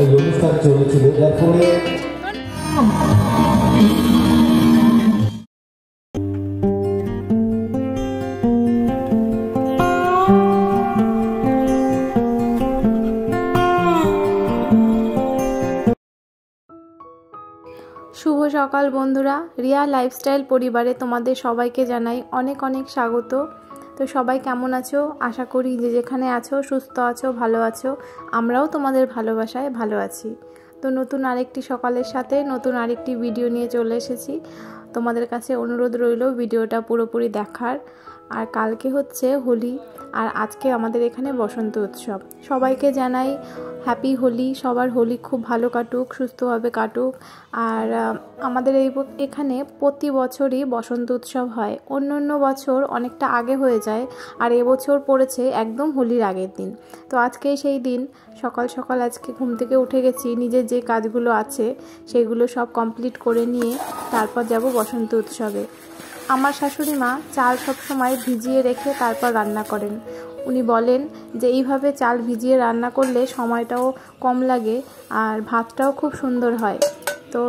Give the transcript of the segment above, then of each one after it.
এই অনুষ্ঠান চলেছিল, যার ফলে শুভ সকাল বন্ধুরা, রিয়া লাইফস্টাইল পরিবারে তোমাদের সবাইকে জানাই অনেক অনেক স্বাগত। তো সবাই কেমন আছো? আশা করি যে যেখানে আছো সুস্থ আছো, ভালো আছো। আমরাও তোমাদের ভালোবাসায় ভালো আছি। তো নতুন আরেকটি সকালের সাথে নতুন আরেকটি ভিডিও নিয়ে চলে এসেছি। তোমাদের কাছে অনুরোধ রইল ভিডিওটা পুরোপুরি দেখার। আর কালকে হচ্ছে হোলি, আর আজকে আমাদের এখানে বসন্ত উৎসব। সবাইকে জানাই হ্যাপি হোলি। সবার হোলি খুব ভালো কাটুক, সুস্থভাবে কাটুক। আর আমাদের এখানে প্রতি বছরই বসন্ত উৎসব হয়। অন্য বছর অনেকটা আগে হয়ে যায়, আর এবছর পড়েছে একদম হোলির আগের দিন। তো আজকেই সেই দিন। সকাল সকাল আজকে ঘুম থেকে উঠে গেছি, নিজের যে কাজগুলো আছে সেগুলো সব কমপ্লিট করে নিয়ে তারপর যাব বসন্ত উৎসবে। আমার শাশুড়ি মা চাল সব সময় ভিজিয়ে রেখে তারপর রান্না করেন। উনি বলেন যে এইভাবে চাল ভিজিয়ে রান্না করলে সময়টাও কম লাগে আর ভাতটাও খুব সুন্দর হয়। তো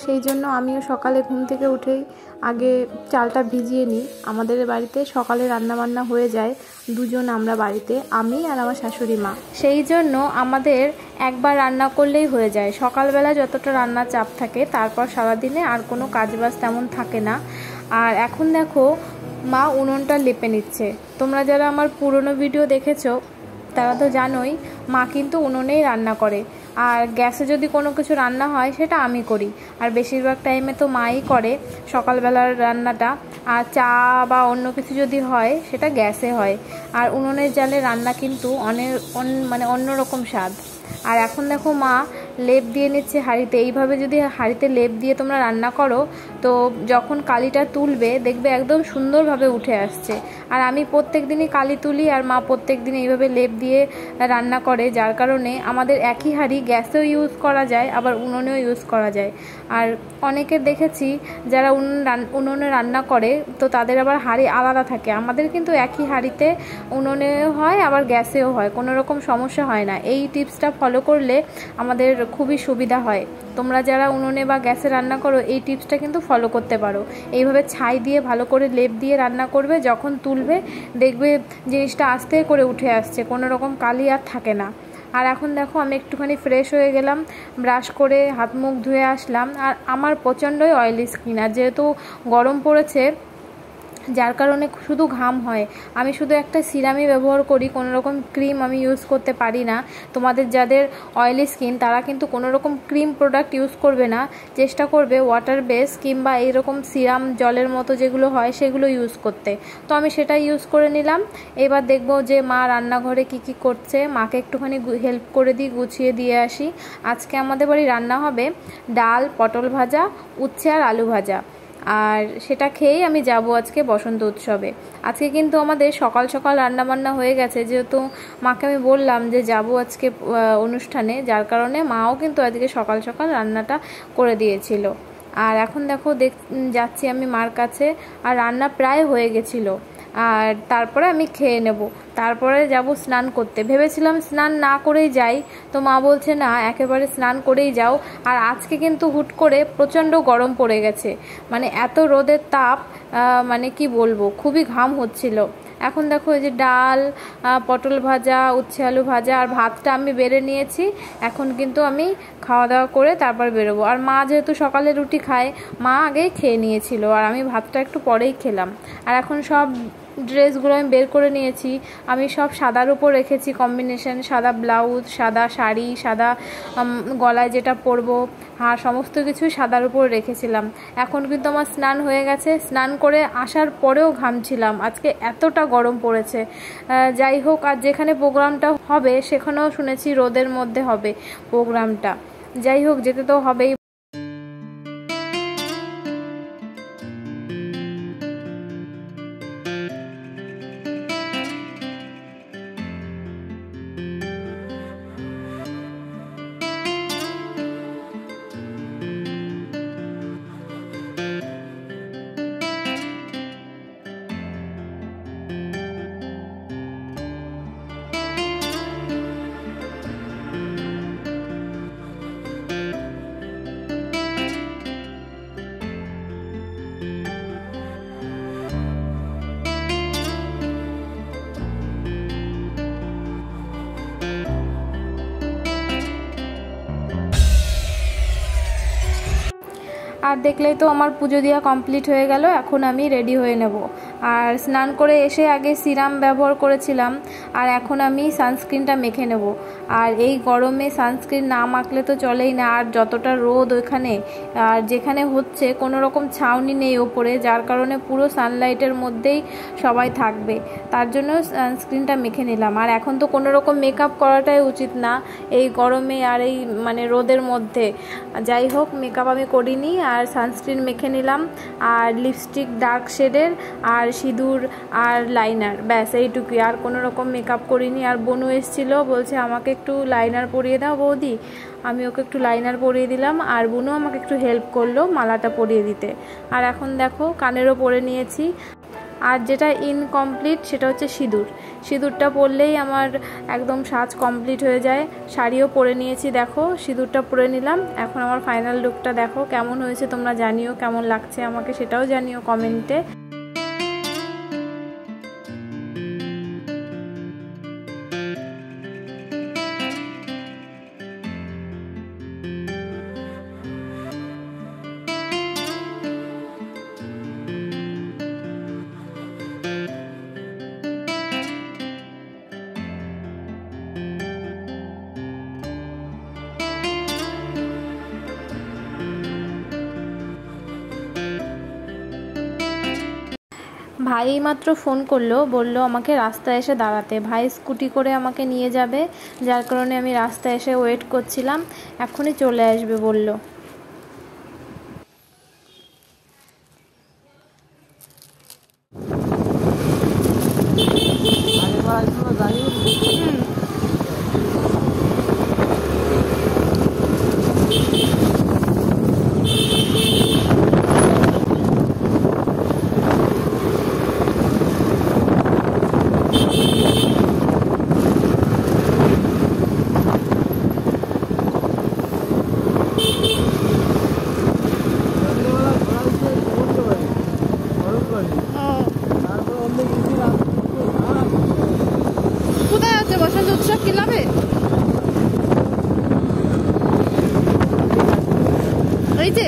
সেই জন্য আমিও সকালে ঘুম থেকে উঠেই আগে চালটা ভিজিয়ে নিই। আমাদের বাড়িতে সকালে রান্নাবান্না হয়ে যায় দুজন আমরা বাড়িতে, আমি আর আমার শাশুড়ি মা। সেই জন্য আমাদের একবার রান্না করলেই হয়ে যায়। সকালবেলা যতটা রান্নার চাপ থাকে, তারপর সারাদিনে আর কোনো কাজবাজ তেমন থাকে না। আর এখন দেখো মা উনুনটা লেপে নিচ্ছে। তোমরা যারা আমার পুরনো ভিডিও দেখেছো তারা তো জানোই মা কিন্তু উনুনেই রান্না করে। আর গ্যাসে যদি কোনো কিছু রান্না হয় সেটা আমি করি, আর বেশিরভাগ টাইমে তো মাই করে সকালবেলার রান্নাটা। আর চা বা অন্য কিছু যদি হয় সেটা গ্যাসে হয়। আর উনুনের জালে রান্না কিন্তু অন্যরকম স্বাদ। আর এখন দেখো মা লেপ দিয়ে নিচ্ছে হাঁড়িতে। এইভাবে যদি হাঁড়িতে লেপ দিয়ে তোমরা রান্না করো তো যখন কালিটা তুলবে দেখবে একদম সুন্দরভাবে উঠে আসছে। আর আমি প্রত্যেক দিনই কালি তুলি, আর মা প্রত্যেক দিন এইভাবে লেপ দিয়ে রান্না করে, যার কারণে আমাদের একই হাঁড়ি গ্যাসেও ইউজ করা যায় আবার উনুনেও ইউজ করা যায়। আর অনেকে দেখেছি যারা উনুনে রান্না করে তো তাদের আবার হাঁড়ি আলাদা থাকে। আমাদের কিন্তু একই হাঁড়িতে উনুনেও হয় আবার গ্যাসেও হয়, কোনো রকম সমস্যা হয় না। এই টিপসটা ফলো করলে আমাদের খুবই সুবিধা হয়। তোমরা যারা উনুনে বা গ্যাসে রান্না করো এই টিপসটা কিন্তু ফলো করতে পারো। এইভাবে ছাই দিয়ে ভালো করে লেপ দিয়ে রান্না করবে, যখন তুলবে দেখবে জিনিসটা আস্তে করে উঠে আসছে, কোনো রকম কালি আর থাকে না। আর এখন দেখো আমি একটুখানি ফ্রেশ হয়ে গেলাম, ব্রাশ করে হাত মুখ ধুয়ে আসলাম। আর আমার প্রচণ্ডই অয়েলি স্কিন, আর যেহেতু গরম পড়েছে যার কারণে শুধু ঘাম হয়। আমি শুধু একটা সিরামই ব্যবহার করি, কোনো রকম ক্রিম আমি ইউজ করতে পারি না। তোমাদের যাদের অয়েলি স্কিন তারা কিন্তু কোনো রকম ক্রিম প্রোডাক্ট ইউজ করবে না, চেষ্টা করবে ওয়াটার বেস কিংবা এইরকম সিরাম জলের মতো যেগুলো হয় সেগুলো ইউজ করতে। তো আমি সেটা ইউজ করে নিলাম। এবার দেখবো যে মা রান্নাঘরে কি করছে, মাকে একটুখানি হেল্প করে দিই, গুছিয়ে দিয়ে আসি। আজকে আমাদের বাড়ি রান্না হবে ডাল, পটল ভাজা, উচ্ছে আর আলু ভাজা। আর সেটা খেয়েই আমি যাব আজকে বসন্ত উৎসবে। আজকে কিন্তু আমাদের সকাল সকাল রান্নাবান্না হয়ে গেছে, যেহেতু মাকে আমি বললাম যে যাব আজকে অনুষ্ঠানে, যার কারণে মাও কিন্তু আজকে সকাল সকাল রান্নাটা করে দিয়েছিল। আর এখন দেখো যাচ্ছি আমি মার কাছে, আর রান্না প্রায় হয়ে গেছিলো। আর তারপরে আমি খেয়ে নেব, তারপরে যাব স্নান করতে। ভেবেছিলাম স্নান না করেই যাই, তো মা বলছে না একেবারে স্নান করেই যাও। আর আজকে কিন্তু হুট করে প্রচণ্ড গরম পড়ে গেছে, মানে এত রোদের তাপ, মানে কি বলবো, খুবই ঘাম হচ্ছিল। এখন দেখো এই যে ডাল, পটল ভাজা, উচ্ছে আলু ভাজা আর ভাতটা আমি বেড়ে নিয়েছি। এখন কিন্তু আমি খাওয়া দাওয়া করে তারপর বেরোবো। আর মা যেহেতু সকালে রুটি খায়, মা আগেই খেয়ে নিয়েছিল, আর আমি ভাতটা একটু পরেই খেলাম। আর এখন সব ড্রেসগুলো আমি বের করে নিয়েছি। আমি সব সাদার উপর রেখেছি কম্বিনেশন, সাদা ব্লাউজ, সাদা শাড়ি, সাদা গলায় যেটা পরবো, হ্যাঁ সমস্ত কিছু সাদার উপর রেখেছিলাম। এখন কিন্তু আমার স্নান হয়ে গেছে, স্নান করে আসার পরেও ঘামছিলাম, আজকে এতটা গরম পড়েছে। যাই হোক, আর যেখানে প্রোগ্রামটা হবে সেখানেও শুনেছি রোদের মধ্যে হবে প্রোগ্রামটা। যাই হোক, যেতে তো হবেই। আর দেখলেই তো আমার পুজো দেওয়া কমপ্লিট হয়ে গেল। এখন আমি রেডি হয়ে নেব। আর স্নান করে এসে আগে সিরাম ব্যবহার করেছিলাম, আর এখন আমি সানস্ক্রিনটা মেখে নেব। আর এই গরমে সানস্ক্রিন না মাখলে তো চলেই না। আর যতটা রোদ ওইখানে, আর যেখানে হচ্ছে কোনো রকম ছাউনি নেই ওপরে, যার কারণে পুরো সানলাইটের মধ্যেই সবাই থাকবে, তার জন্য সানস্ক্রিনটা মেখে নিলাম। আর এখন তো কোনো রকম মেকআপ করাটাই উচিত না এই গরমে আর এই মানে রোদের মধ্যে। যাই হোক, মেকআপ আমি করিনি, আর সানস্ক্রিন মেখে নিলাম, আর লিপস্টিক ডার্ক শেডের, আর সিঁদুর, আর লাইনার, ব্যাস এইটুকুই। আর কোনো রকম মেকআপ করিনি। আর বনু এসেছিলো, বলছে আমাকে একটু লাইনার পরিয়ে দাও বৌদি। আমি ওকে একটু লাইনার পরিয়ে দিলাম, আর বনু আমাকে একটু হেল্প করলো মালাটা পরিয়ে দিতে। আর এখন দেখো কানেরও পরে নিয়েছি। আর যেটা ইনকমপ্লিট সেটা হচ্ছে সিঁদুর। সিঁদুরটা পরলেই আমার একদম সাজ কমপ্লিট হয়ে যায়। শাড়িও পরে নিয়েছি, দেখো সিঁদুরটা পরে নিলাম। এখন আমার ফাইনাল লুকটা দেখো কেমন হয়েছে, তোমরা জানিও কেমন লাগছে আমাকে, সেটাও জানিও কমেন্টে। ভাই মাত্র ফোন করলো, বলল আমাকে রাস্তায় এসে দাঁড়াতে। ভাই স্কুটি করে আমাকে নিয়ে যাবে, যার কারণে আমি রাস্তায় এসে ওয়েট করছিলাম। এখনই চলে আসবে বলল। কোথায় আছে বসন্ত উৎসব ক্লাবে? এই যে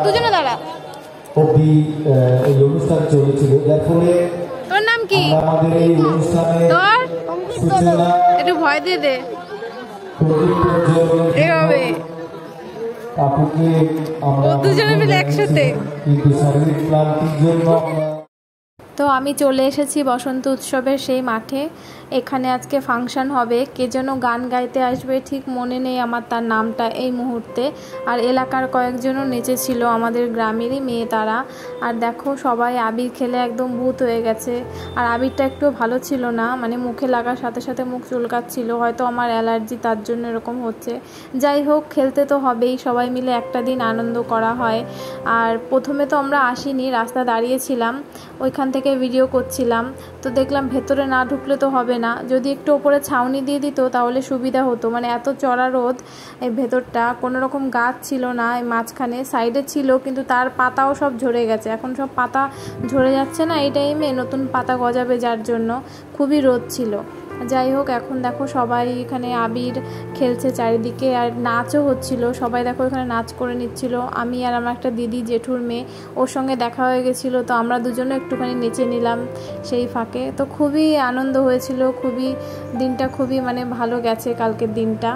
দুজনে দাঁড়া অবধি এই অনুষ্ঠান চলেছিল, যার ফলে তোর নাম কি? আমাদের এই অনুষ্ঠানে তোর সূচনা একটু ভয় দিয়ে দে প্রদীপ এভাবে আপুকে আমরা দুজনে মিলে একসাথে। কিন্তু শারীরিক ক্লান্তির জন্য তো তো আমি চলে এসেছি বসন্ত উৎসবের সেই মাঠে। এখানে আজকে ফাংশন হবে, কে যেন গান গাইতে আসবে, ঠিক মনে নেই আমার তার নামটা এই মুহূর্তে। আর এলাকার কয়েকজনও নেচেছিল, আমাদের গ্রামেরই মেয়ে তারা। আর দেখো সবাই আবির খেলে একদম ভূত হয়ে গেছে। আর আবিরটা একটু ভালো ছিল না, মানে মুখে লাগার সাথে সাথে মুখ চুলকাচ্ছিল, হয়তো আমার অ্যালার্জি তার জন্য এরকম হচ্ছে। যাই হোক, খেলতে তো হবেই, সবাই মিলে একটা দিন আনন্দ করা হয়। আর প্রথমে তো আমরা আসিনি, রাস্তা দাঁড়িয়েছিলাম, ওইখান থেকে ভিডিও করছিলাম। তো দেখলাম ভেতরে না ঢুকলে তো হবে না, যদি একটু ওপরে ছাউনি দিয়ে দিত তাহলে সুবিধা হতো। মানে এত চড়া রোদ, এই ভেতরটা কোনো রকম গাছ ছিল না, এই মাঝখানে সাইডে ছিল, কিন্তু তার পাতাও সব ঝরে গেছে। এখন সব পাতা ঝরে যাচ্ছে না, এই টাইমে নতুন পাতা গজাবে, যার জন্য খুবই রোদ ছিল। যাই হোক, এখন দেখো সবাই এখানে আবির খেলছে চারিদিকে, আর নাচও হচ্ছিল। সবাই দেখো এখানে নাচ করে নিচ্ছিল। আমি আর আমার একটা দিদি, জেঠুর মেয়ে, ওর সঙ্গে দেখা হয়ে গেছিলো, তো আমরা দুজনে একটুখানি নেচে নিলাম সেই ফাঁকে। তো খুবই আনন্দ হয়েছিল, দিনটা খুবই মানে ভালো গেছে কালকের দিনটা।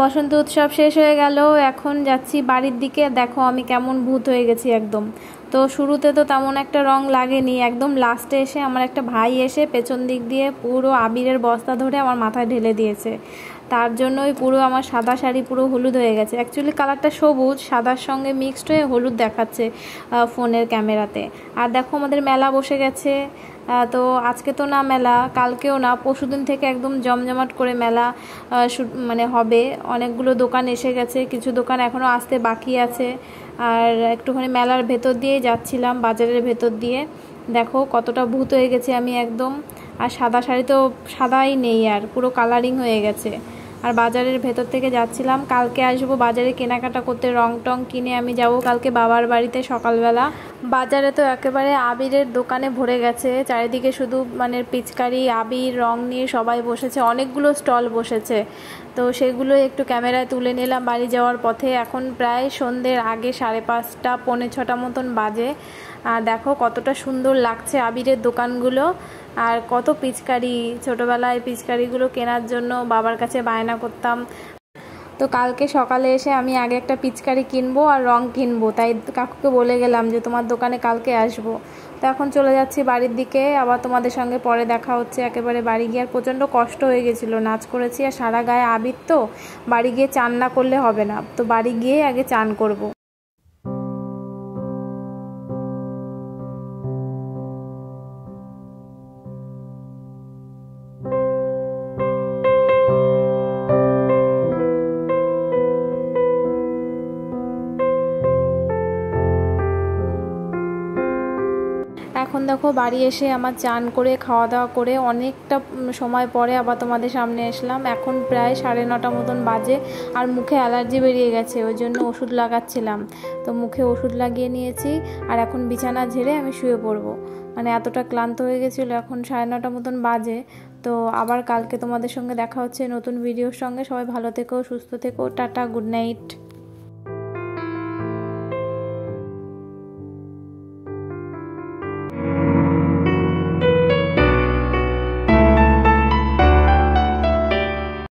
বসন্ত উৎসব শেষ হয়ে গেল, এখন যাচ্ছি বাড়ির দিকে। দেখো আমি কেমন ভূত হয়ে গেছি একদম। তো শুরুতে তো তেমন একটা রং লাগেনি, একদম লাস্টে এসে আমার একটা ভাই এসে পেছন দিক দিয়ে পুরো আবিরের বস্তা ধরে আমার মাথায় ঢেলে দিয়েছে। তার জন্যই পুরো আমার সাদা শাড়ি পুরো হলুদ হয়ে গেছে। অ্যাকচুয়ালি কালারটা সবুজ, সাদার সঙ্গে মিক্সড হয়ে হলুদ দেখাচ্ছে ফোনের ক্যামেরাতে। আর দেখো আমাদের মেলা বসে গেছে। তো আজকে তো না মেলা, কালকেও না, পরশুদিন থেকে একদম জমজমাট করে মেলা মানে হবে। অনেকগুলো দোকান এসে গেছে, কিছু দোকান এখনও আসতে বাকি আছে। আর একটুখানি মেলার ভেতর দিয়ে যাচ্ছিলাম, বাজারের ভেতর দিয়ে। দেখো কতটা ভূত হয়ে গেছে আমি একদম। আর সাদা শাড়ি তো সাদাই নেই, আর পুরো কালারিং হয়ে গেছে। আর বাজারের ভেতর থেকে যাচ্ছিলাম, কালকে আসবো বাজারে কেনাকাটা করতে, রং টং কিনে আমি যাব কালকে বাবার বাড়িতে সকালবেলা। বাজারে তো একেবারে আবিরের দোকানে ভরে গেছে, চারিদিকে শুধু মানে পিচকারি, আবির, রং নিয়ে সবাই বসেছে, অনেকগুলো স্টল বসেছে। তো সেগুলো একটু ক্যামেরায় তুলে নিলাম বাড়ি যাওয়ার পথে। এখন প্রায় সন্ধ্যের আগে 5:30 পৌনে 6টা মতন বাজে। আর দেখো কতটা সুন্দর লাগছে আবিরের দোকানগুলো, আর কত পিচকারি। ছোটোবেলায় পিচকারিগুলো কেনার জন্য বাবার কাছে বায়না করতাম। তো কালকে সকালে এসে আমি আগে একটা পিচকারি কিনবো আর রং কিনবো, তাই কাকুকে বলে গেলাম যে তোমার দোকানে কালকে আসবো। তো এখন চলে যাচ্ছি বাড়ির দিকে, আবার তোমাদের সঙ্গে পরে দেখা হচ্ছে। একেবারে বাড়ি গিয়ে আর প্রচণ্ড কষ্ট হয়ে গেছিলো, নাচ করেছি আর সারা গায়ে আবির, তো বাড়ি গিয়ে চান না করলে হবে না, তো বাড়ি গিয়ে আগে চান করবো। এখন দেখো বাড়ি এসে আমার চান করে খাওয়া দাওয়া করে অনেকটা সময় পরে আবার তোমাদের সামনে এসলাম। এখন প্রায় 9:30 মতন বাজে, আর মুখে অ্যালার্জি বেরিয়ে গেছে, ওই জন্য ওষুধ লাগাচ্ছিলাম। তো মুখে ওষুধ লাগিয়ে নিয়েছি, আর এখন বিছানা ঝেড়ে আমি শুয়ে পড়বো। মানে এতটা ক্লান্ত হয়ে গেছিলো। এখন 9:30 মতন বাজে। তো আবার কালকে তোমাদের সঙ্গে দেখা হচ্ছে নতুন ভিডিওর সঙ্গে। সবাই ভালো থেকো, সুস্থ থেকো, টাটা, গুড নাইট।